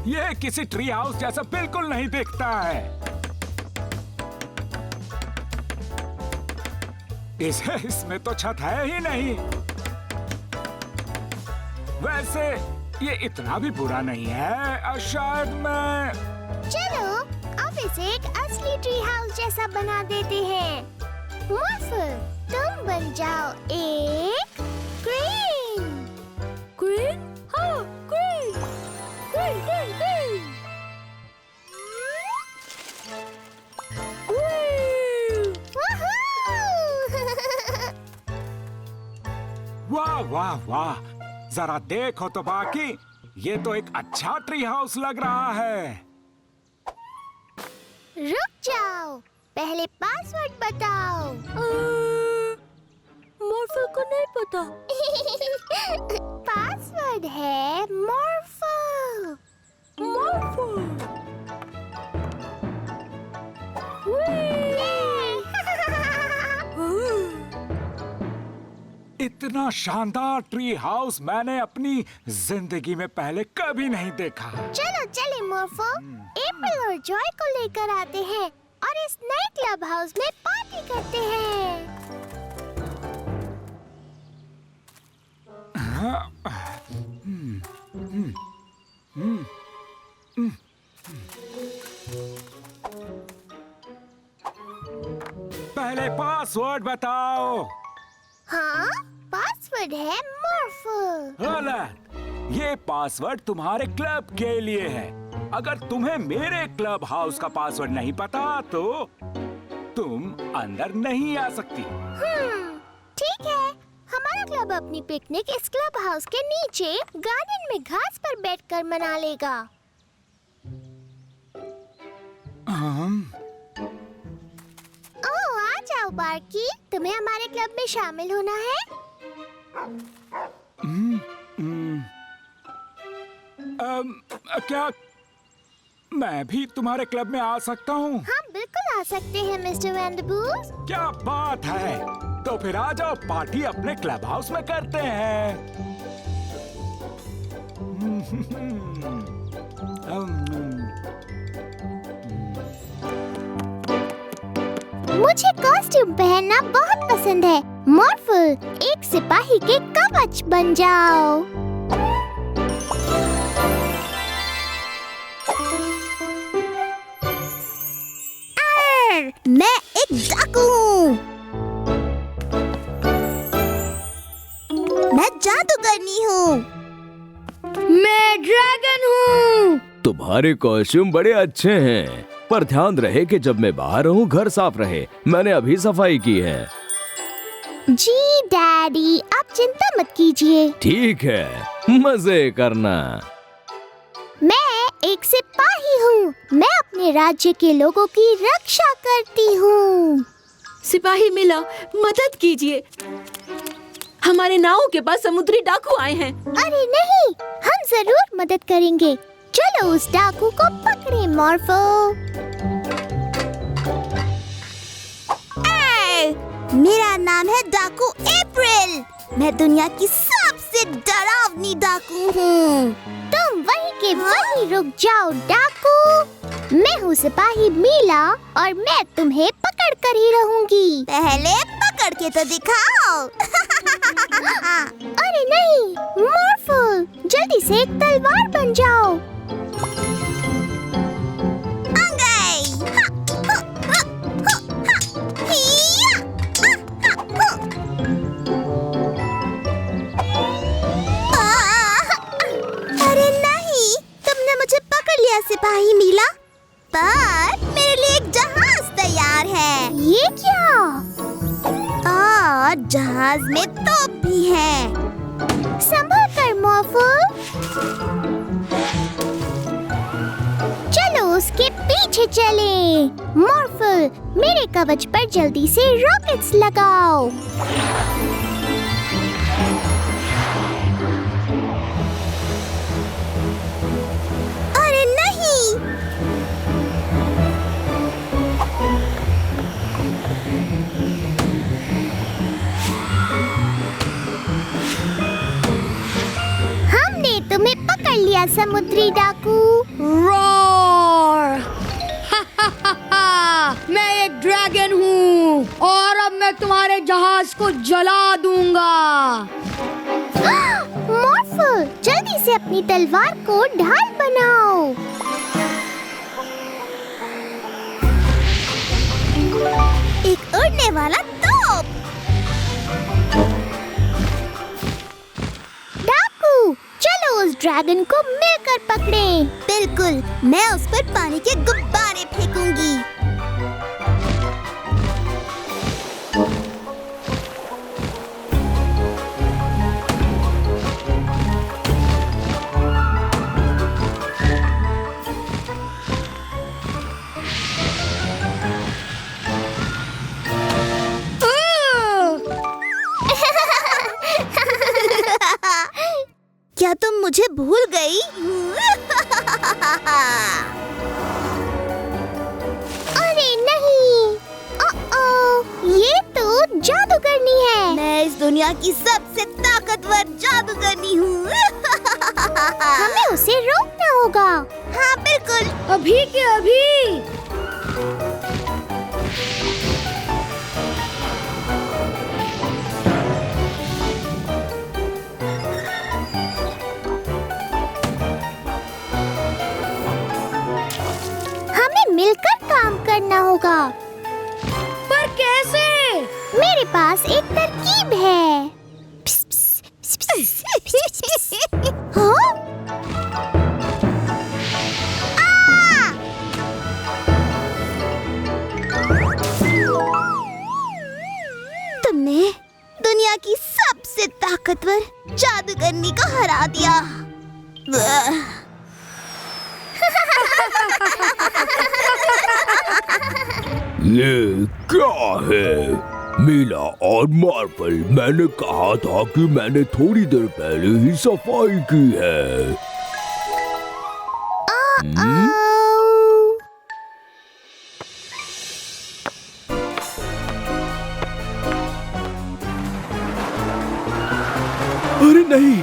ये किसी ट्री हाउस जैसा बिल्कुल नहीं दिखता है। इसमें तो छत है ही नहीं। वैसे ये इतना भी बुरा नहीं है। शायद मैं चलो अब इसे एक असली ट्री हाउस जैसा बना देते हैं। मॉर्फल, तुम बन जाओ एक क्रेन। क्रेन? हाँ, क्रेन। Crane, crane, crane. वाह वाह वाह, जरा देखो तो बाकी। ये तो एक अच्छा ट्री हाउस लग रहा है। रुक जाओ, पहले पासवर्ड बताओ। मॉर्फल को नहीं पता। पासवर्ड है मॉर्फल। मॉर्फल। इतना शानदार ट्री हाउस मैंने अपनी जिंदगी में पहले कभी नहीं देखा। चलो चले मॉर्फल, एप्रिल और जॉय को लेकर आते हैं और इस नए क्लब हाउस में पार्टी करते हैं। पहले पासवर्ड बताओ। हाँ, पासवर्ड है मॉर्फल। गलत। ये पासवर्ड तुम्हारे क्लब के लिए है। अगर तुम्हें मेरे क्लब हाउस का पासवर्ड नहीं पता तो तुम अंदर नहीं आ सकती। ठीक है, हमारा हमारा क्लब अपनी पिकनिक इस क्लब हाउस के नीचे गार्डन में घास पर बैठकर मना लेगा। ओह, आ जाओ बार्की, तुम्हें हमारे क्लब में शामिल होना है। क्या मैं भी तुम्हारे क्लब में आ सकता हूँ? हाँ, बिल्कुल आ सकते हैं मिस्टर वैंडरबूस। क्या बात है, तो फिर आ जाओ, पार्टी अपने क्लब हाउस में करते हैं। मुझे कॉस्ट्यूम पहनना बहुत पसंद है। मॉर्फल, एक सिपाही के कवच बन जाओ। मैं एक डाकू हूँ। मैं जादूगरनी हूँ। मैं ड्रैगन हूँ। तुम्हारे कॉस्ट्यूम बड़े अच्छे हैं, पर ध्यान रहे कि जब मैं बाहर रहूं घर साफ रहे। मैंने अभी सफाई की है। जी डैडी, आप चिंता मत कीजिए। ठीक है, मजे करना। मैं एक सिपाही हूँ। मैं अपने राज्य के लोगों की रक्षा करती हूँ। सिपाही मिला, मदद कीजिए। हमारे नाव के पास समुद्री डाकू आए हैं। अरे नहीं, हम जरूर मदद करेंगे। चलो उस डाकू को पकड़े मॉर्फो। मेरा नाम है डाकू अप्रैल। मैं दुनिया की सबसे डरावनी डाकू हूँ। तुम वहीं के वहीं रुक जाओ डाकू। मैं हूँ सिपाही मीला और मैं तुम्हें पकड़ कर ही रहूंगी। पहले पकड़ के तो दिखाओ। अरे नहीं, मॉर्फो, जल्दी से एक तलवार बन जाओ। अरे नहीं, तुमने मुझे पकड़ लिया सिपाही मीला। पर मेरे लिए एक जहाज तैयार है। ये क्या? और जहाज में तोप भी है। संभल कर मॉर्फो। चलो उसके पीछे चलें। मॉर्फल, मेरे कवच पर जल्दी से रॉकेट्स लगाओ। अरे नहीं! हमने तुम्हें पकड़ लिया समुद्री डाकू। रॉर! मैं एक ड्रैगन हूँ और अब मैं तुम्हारे जहाज को जला दूंगा। मॉर्फल, जल्दी से अपनी तलवार को ढाल बनाओ। एक उड़ने वाला तोप। डाकू, चलो उस ड्रैगन को मिलकर पकड़ें। बिल्कुल, मैं उस पर पानी के गुब्बारे फेंकूंगी। क्या तुम मुझे भूल गई? अरे नहीं! ये तो जादूगरनी है। मैं इस दुनिया की सबसे ताकतवर जादूगरनी हूँ। हमें उसे रोकना होगा। हाँ बिल्कुल। अभी के अभी। मिलकर काम करना होगा। पर कैसे? मेरे पास एक तरकीब है। हाँ? तुमने दुनिया की सबसे जला दिया। ये क्या है? मीला और मार्वल, मैंने कहा था कि मैंने थोड़ी देर पहले ही सफाई की है। अरे नहीं,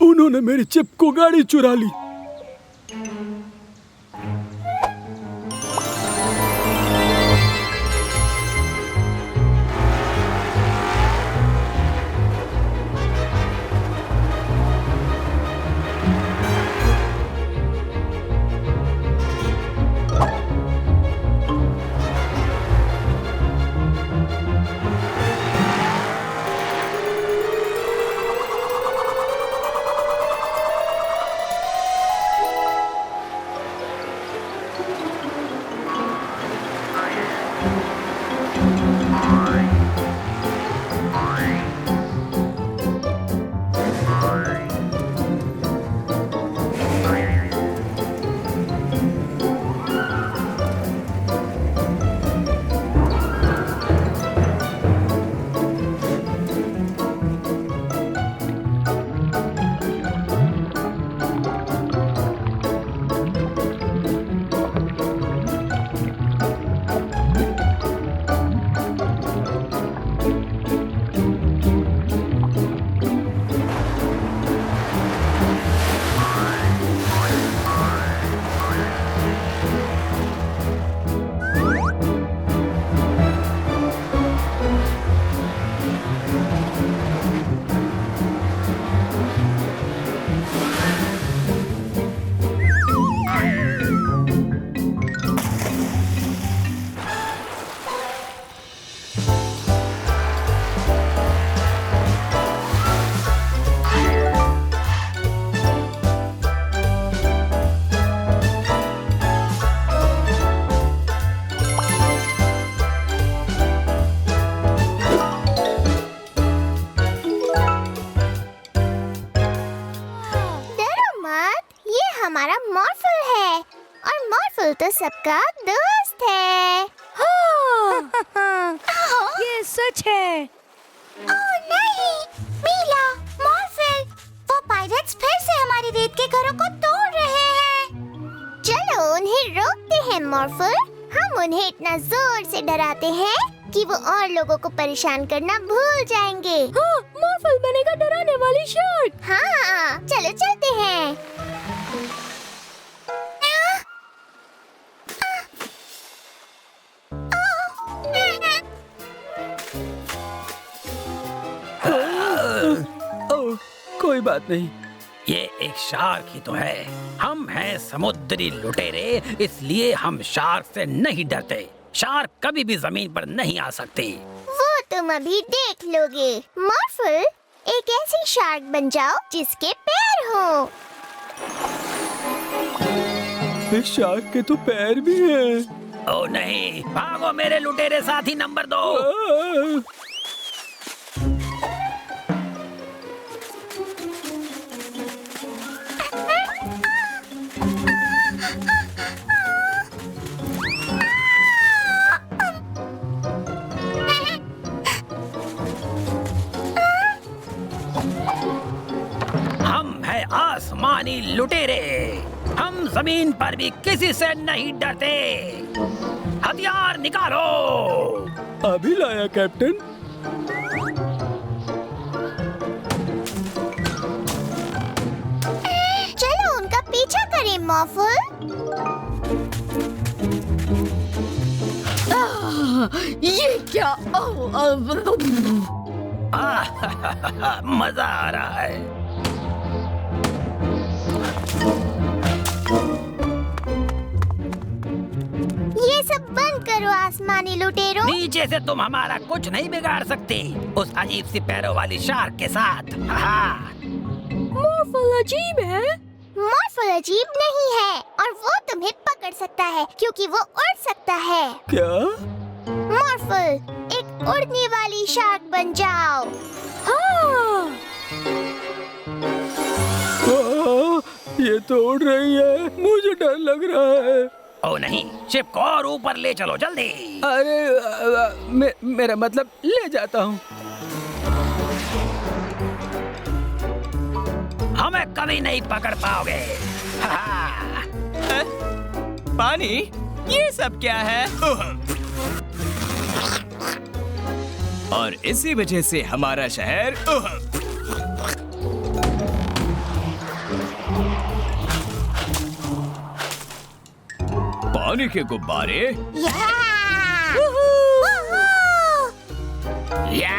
उन्होंने मेरी चिप को गाड़ी चुरा ली। हमारा मॉर्फल है और मॉर्फल तो सबका दोस्त है। हाँ, ये सच है। ओह नहीं, मीला, मॉर्फल, वो पायरेट्स फिर से हमारे रेत के घरों को तोड़ रहे हैं। चलो उन्हें रोकते हैं मॉर्फल। हम उन्हें इतना जोर से डराते हैं कि वो और लोगों को परेशान करना भूल जाएंगे। हाँ, मॉर्फल बनेगा डराने वाली शार्क। हाँ, चलो चलते हैं। ओह, कोई बात नहीं। ये एक शार्क ही तो है। हम हैं समुद्री लुटेरे, इसलिए हम शार्क से नहीं डरते। शार्क कभी भी जमीन पर नहीं आ सकते। वो तुम अभी देख लोगे। मॉर्फल, एक ऐसी शार्क बन जाओ जिसके पैर हो। इस शार्क के तो पैर भी हैं। ओ नहीं, भागो मेरे लुटेरे साथी नंबर 2। हम है आसमानी लुटेरे। हम जमीन पर भी किसी से नहीं डरते। हथियार निकालो। अभी लाया कैप्टन। चलो उनका पीछा करें मॉर्फल। ये क्या? मजा आ रहा है। ये सब बंद करो आसमानी लुटेरों। नीचे से तुम हमारा कुछ नहीं बिगाड़ सकती उस अजीब सी पैरों वाली शार्क के साथ। मॉर्फल अजीब है। मॉर्फल अजीब नहीं है और वो तुम्हें पकड़ सकता है क्योंकि वो उड़ सकता है। क्या? मॉर्फल एक उड़ने वाली शार्क बन जाओ। हाँ। ये तो उड़ रही है, मुझे डर लग रहा है। ओ नहीं, शिप को और ऊपर ले चलो जल्दी। अरे मेरा मतलब ले जाता हूँ। हमें कभी नहीं पकड़ पाओगे। पानी, ये सब क्या है? और इसी वजह से हमारा शहर पानी के गुब्बारे। या!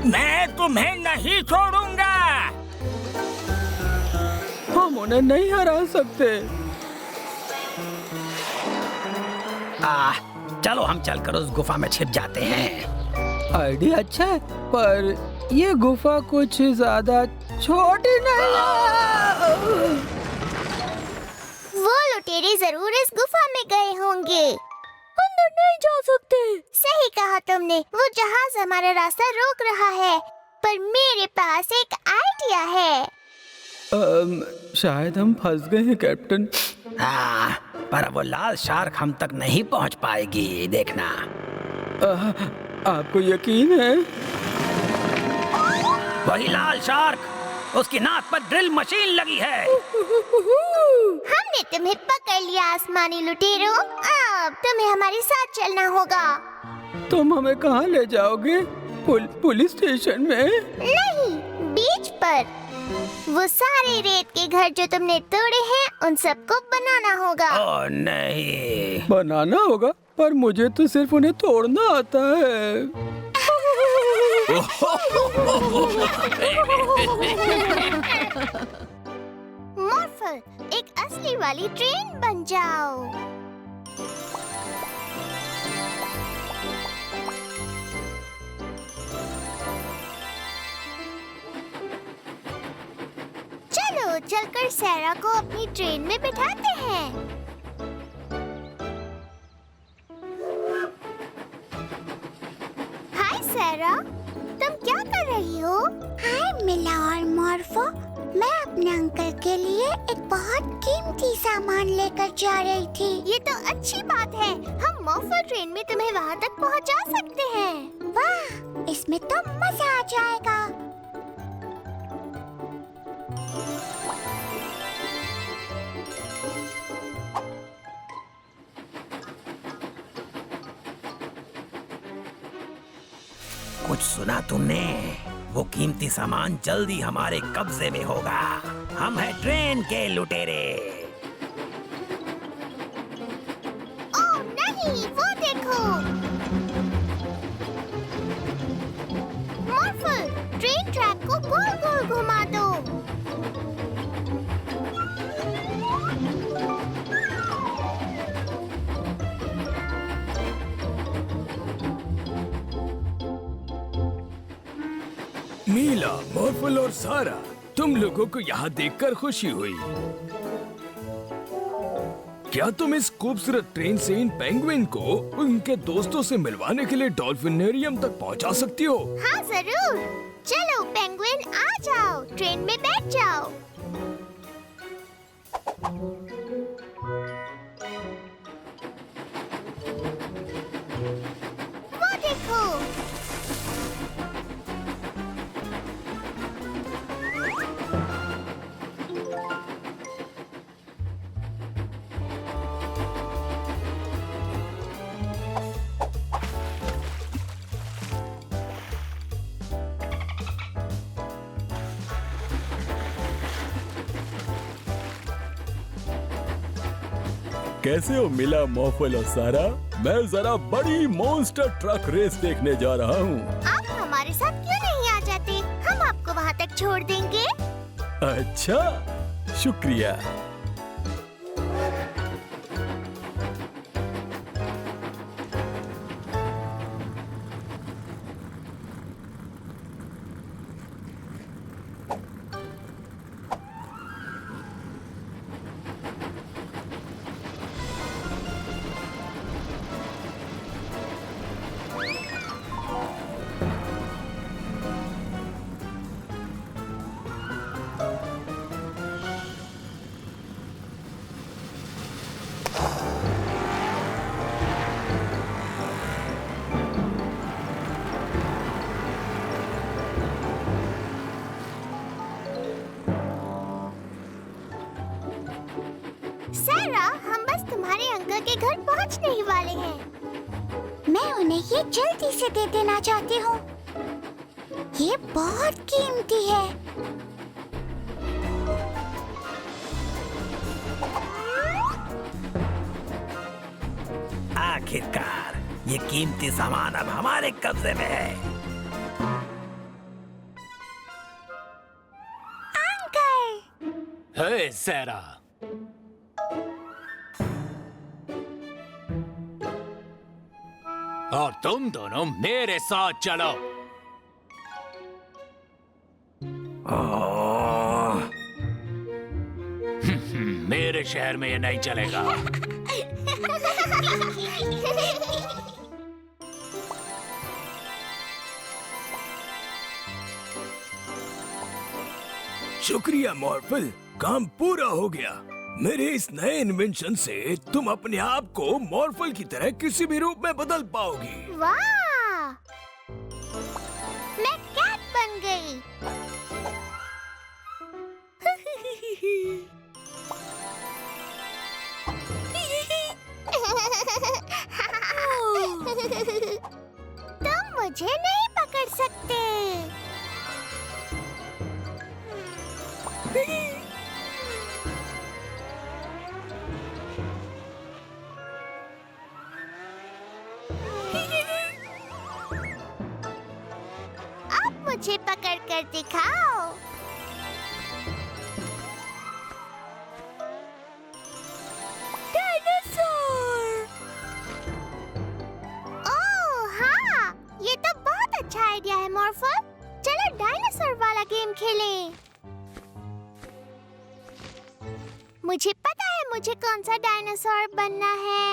मैं तुम्हें नहीं छोड़ूंगा। हम उन्हें नहीं हरा सकते। चलो हम चलकर उस गुफा में छिप जाते हैं। आइडिया अच्छा है, पर ये गुफा कुछ ज्यादा छोटी नहीं है। वो लुटेरे जरूर इस गुफा में गए होंगे। अंदर नहीं जा सकते। सही कहा तुमने। वो जहाज हमारा रास्ता रोक रहा है, पर मेरे पास एक आइडिया है। शायद हम फंस गए हैं कैप्टन। पर वो लाल शार्क हम तक नहीं पहुंच पाएगी, देखना। आपको यकीन है? वही लाल शार्क, उसकी नाक पर ड्रिल मशीन लगी है। हमने तुम्हें पकड़ लिया आसमानी लुटेरों। अब तुम्हें हमारे साथ चलना होगा। तुम हमें कहाँ ले जाओगे? पुलिस स्टेशन में? नहीं, बीच पर। वो सारे रेत के घर जो तुमने तोड़े हैं, उन सबको बनाना होगा। ओ नहीं। बनाना होगा, पर मुझे तो सिर्फ उन्हें तोड़ना आता है। मॉर्फल, एक असली वाली ट्रेन बन जाओ। चलो चलकर सैरा को अपनी ट्रेन में बिठाते हैं। हाय सैरा, तुम क्या कर रही हो? हाय मिला और मॉर्फो, मैं अपने अंकल के लिए एक बहुत कीमती सामान लेकर जा रही थी। ये तो अच्छी बात है। हम मॉर्फो ट्रेन में तुम्हें वहाँ तक पहुँचा सकते हैं। वाह, इसमें तो मजा आ जाएगा। कुछ सुना तुमने? वो कीमती सामान जल्दी हमारे कब्जे में होगा। हम हैं ट्रेन के लुटेरे। ओह नहीं, वो देखो। मॉर्फल, ट्रेन ट्रैक को गोल गोल घुमा दो। मीला, मॉर्फल और सारा, तुम लोगों को यहाँ देखकर खुशी हुई। क्या तुम इस खूबसूरत ट्रेन से इन पेंगुइन को उनके दोस्तों से मिलवाने के लिए डॉल्फिनेरियम तक पहुँचा सकती हो? हाँ जरूर। चलो पेंगुइन, आ जाओ, ट्रेन में बैठ जाओ। वो देखो। कैसे हो मिला, मॉर्फल और सारा? मैं जरा बड़ी मॉन्स्टर ट्रक रेस देखने जा रहा हूँ। आप हमारे साथ क्यों नहीं आ जाते? हम आपको वहाँ तक छोड़ देंगे। अच्छा, शुक्रिया। सारा, हम बस तुम्हारे अंकल के घर पहुंचने ही वाले हैं। मैं उन्हें ये जल्दी से दे देना चाहती हूँ। ये बहुत कीमती है। आखिरकार ये कीमती सामान अब हमारे कब्जे में है। अंकल! हे सैरा, और तुम दोनों मेरे साथ चलो। मेरे शहर में ये नहीं चलेगा। शुक्रिया मॉर्फल, काम पूरा हो गया। मेरे इस नए इन्वेंशन से तुम अपने आप को मॉर्फल की तरह किसी भी रूप में बदल पाओगी। वाह! मैं कैट बन गई। तुम मुझे नहीं पकड़ सकते। अब मुझे पकड़ कर दिखाओ। डायनासोर! ओह हाँ, ये तो बहुत अच्छा आइडिया है मॉर्फल। चलो डायनासोर वाला गेम खेलें। मुझे पता है मुझे कौन सा डायनासोर बनना है।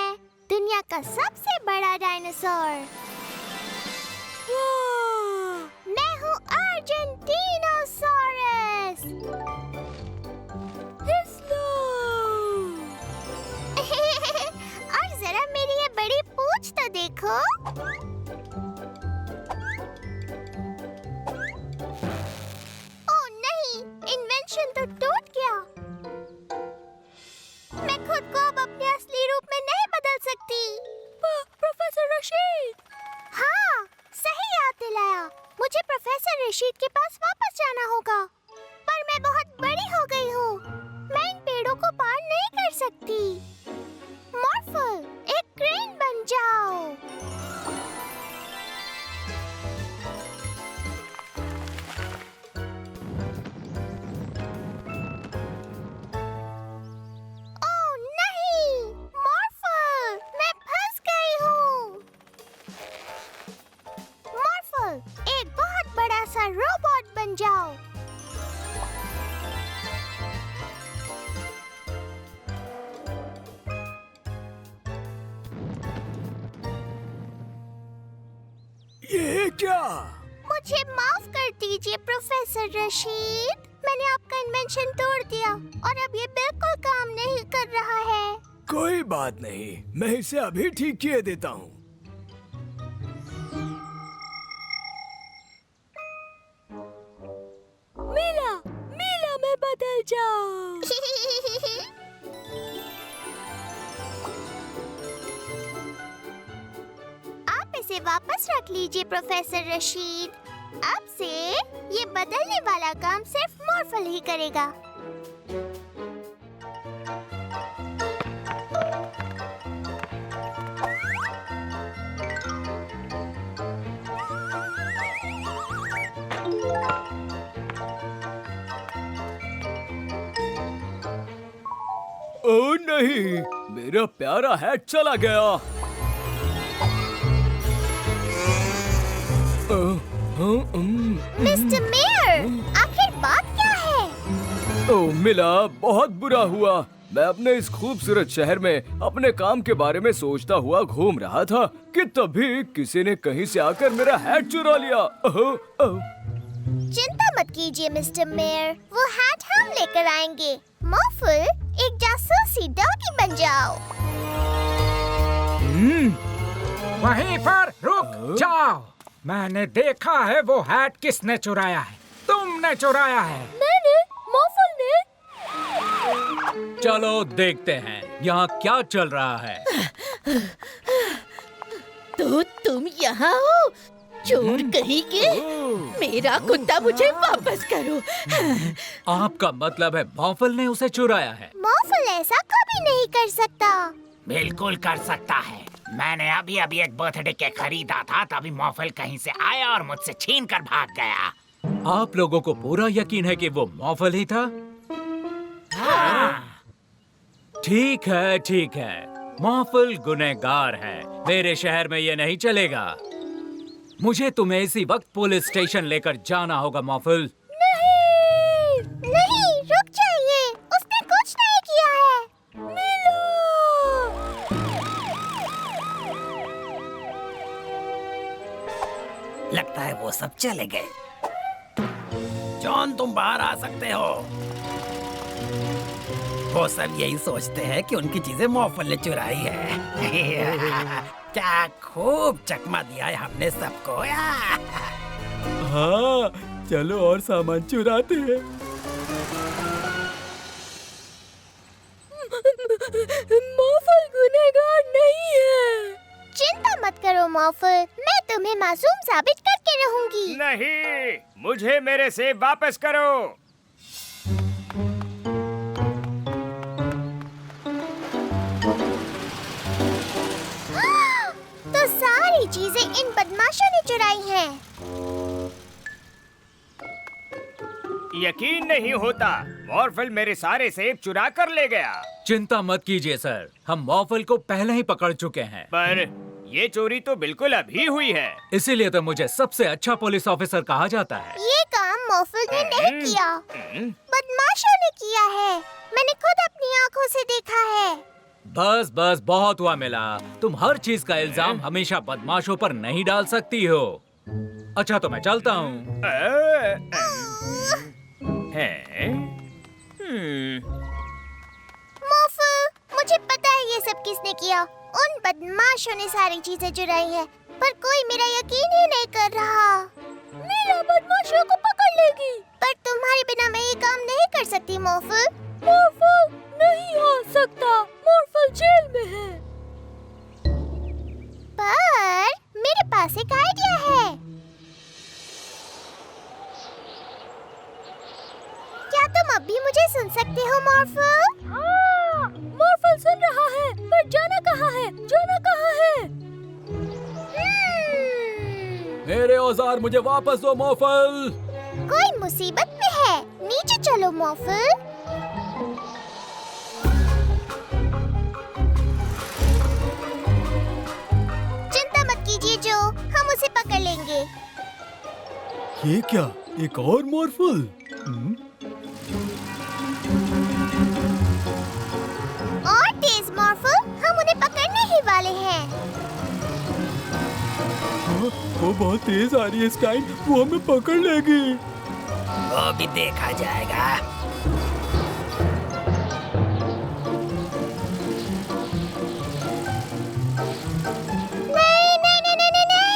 दुनिया का सबसे बड़ा डायनासोर। मैं हूँ अर्जेंटीनोसॉरस। और जरा मेरी ये बड़ी पूंछ तो देखो। ओह नहीं, इन्वेंशन तो टूट गया। मैं खुद को अब अपने असली रूप में नहीं बदल सकती। प्रोफेसर रशीद! हाँ, सही याद दिलाया। मुझे प्रोफेसर रशीद के पास वापस जाना होगा। पर मैं बहुत बड़ी हो गई हूँ। मैं इन पेड़ों को पार नहीं कर सकती। मॉर्फल, एक क्रेन बन जाओ। एक बहुत बड़ा सा रोबोट बन जाओ। ये क्या? मुझे माफ कर दीजिए प्रोफेसर रशीद। मैंने आपका इन्वेंशन तोड़ दिया और अब ये बिल्कुल काम नहीं कर रहा है। कोई बात नहीं, मैं इसे अभी ठीक किए देता हूँ। मीला में बदल जाओ। आप इसे वापस रख लीजिए प्रोफेसर रशीद। अब से ये बदलने वाला काम सिर्फ मॉर्फल ही करेगा। ओह नहीं, मेरा प्यारा हैट चला गया। मिस्टर मेयर, आखिर बात क्या है? ओह मिला, बहुत बुरा हुआ। मैं अपने इस खूबसूरत शहर में अपने काम के बारे में सोचता हुआ घूम रहा था कि तभी किसी ने कहीं से आकर मेरा हैट चुरा लिया। चिंता मत कीजिए मिस्टर मेयर, वो हैट हम लेकर आएंगे। मॉर्फल, एक जासूसी डॉगी बन जाओ। वहीं पर रुक जाओ। मैंने देखा है वो हैट किसने चुराया है। तुमने चुराया है। मैंने, मॉर्फल ने। चलो देखते हैं यहाँ क्या चल रहा है। तो तुम यहाँ हो, चोर कहीं के? मेरा कुत्ता मुझे वापस करो। आपका मतलब है मॉर्फल ने उसे चुराया है? मॉर्फल ऐसा कभी नहीं कर सकता। बिल्कुल कर सकता है। मैंने अभी अभी एक बर्थडे केक खरीदा था, तभी मॉर्फल कहीं से आया और मुझसे छीन कर भाग गया। आप लोगों को पूरा यकीन है कि वो मॉर्फल ही था? ठीक है, ठीक है। मॉर्फल गुनहगार है। मेरे शहर में ये नहीं चलेगा। मुझे तुम्हें इसी वक्त पुलिस स्टेशन लेकर जाना होगा मॉर्फल। नहीं, नहीं, रुक जाइए। उसने कुछ नहीं किया है। लगता है वो सब चले गए। जॉन, तुम बाहर आ सकते हो। वो सब यही सोचते हैं कि उनकी चीजें मॉर्फल ने चुराई है। क्या खूब चकमा दिया है हमने सबको। हाँ, चलो और सामान चुराते हैं। मॉर्फल गुनहगार नहीं है। चिंता मत करो मॉर्फल, मैं तुम्हें मासूम साबित करके रहूंगी। नहीं, मुझे मेरे सेब वापस करो। तो सारी चीजें इन बदमाशों ने चुराई हैं। यकीन नहीं होता, मॉर्फल मेरे सारे सेब चुरा कर ले गया। चिंता मत कीजिए सर, हम मॉर्फल को पहले ही पकड़ चुके हैं। पर ये चोरी तो बिल्कुल अभी हुई है। इसीलिए तो मुझे सबसे अच्छा पुलिस ऑफिसर कहा जाता है। ये काम मॉर्फल ने नहीं किया, बदमाशों ने किया है। मैंने खुद अपनी आंखों से देखा है। बस बस, बहुत हुआ मिला। तुम हर चीज का इल्जाम हमेशा बदमाशों पर नहीं डाल सकती हो। अच्छा तो मैं चलता हूँ। मॉर्फल, मुझे पता है ये सब किसने किया। उन बदमाशों ने सारी चीजें चुराई है, पर कोई मेरा यकीन ही नहीं कर रहा। मीरा बदमाशों को पकड़ लेगी। पर तुम्हारे बिना मैं ये काम नहीं कर सकती मॉर्फल। मॉर्फल नहीं आ सकता, मॉर्फल जेल में है। पर मेरे पास एक आइडिया है। क्या तुम अब भी मुझे सुन सकते हो मॉर्फल? हाँ, मॉर्फल सुन रहा है, पर जाना कहाँ है? जाना कहाँ है? मेरे औजार मुझे वापस दो मॉर्फल। कोई मुसीबत में है, नीचे चलो मॉर्फल। चिंता मत कीजिए जो, हम उसे पकड़ लेंगे। ये क्या, एक और मॉर्फल? और तेज मॉर्फल, हम उन्हें पकड़ने ही वाले हैं। वो बहुत तेज आ रही है स्काई, वो हमें पकड़ लेगी। वो भी देखा जाएगा। नहीं नहीं नहीं नहीं नहीं,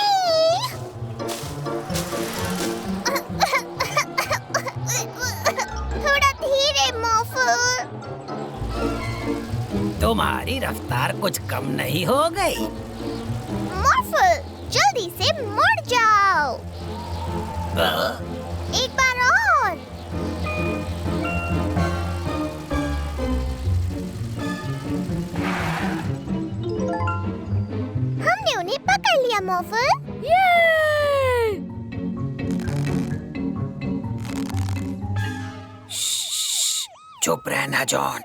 थोड़ा धीरे मॉर्फल। तुम्हारी रफ्तार कुछ कम नहीं हो गई? मॉर्फल, जल्दी से मुड़ जाओ। एक बार और। हमने उन्हें पकड़ लिया मॉर्फल। ये चुप रहना जॉन।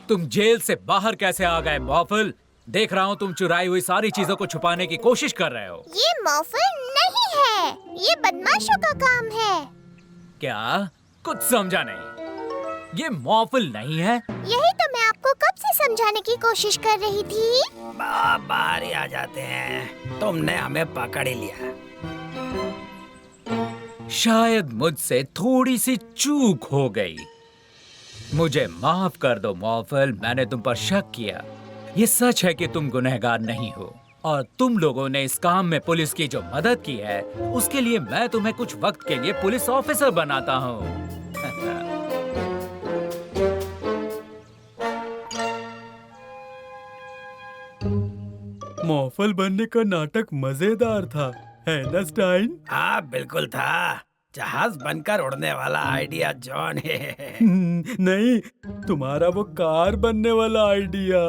तुम जेल से बाहर कैसे आ गए मॉर्फल? देख रहा हूँ तुम चुराई हुई सारी चीजों को छुपाने की कोशिश कर रहे हो। ये मॉर्फल नहीं है, ये बदमाशों का काम है। क्या? कुछ समझा नहीं। ये मॉर्फल नहीं है। यही तो मैं आपको कब से समझाने की कोशिश कर रही थी। बाहर ही आ जाते हैं, तुमने हमें पकड़ ही लिया। शायद मुझसे थोड़ी सी चूक हो गई। मुझे माफ कर दो मॉर्फल, मैंने तुम पर शक किया। ये सच है कि तुम गुनहगार नहीं हो और तुम लोगों ने इस काम में पुलिस की जो मदद की है उसके लिए मैं तुम्हें कुछ वक्त के लिए पुलिस ऑफिसर बनाता हूँ। मॉर्फल बनने का नाटक मजेदार था, है ना स्टाइन? हाँ बिल्कुल था। जहाज बनकर उड़ने वाला आइडिया जॉन है। नहीं, तुम्हारा वो कार बनने वाला आइडिया।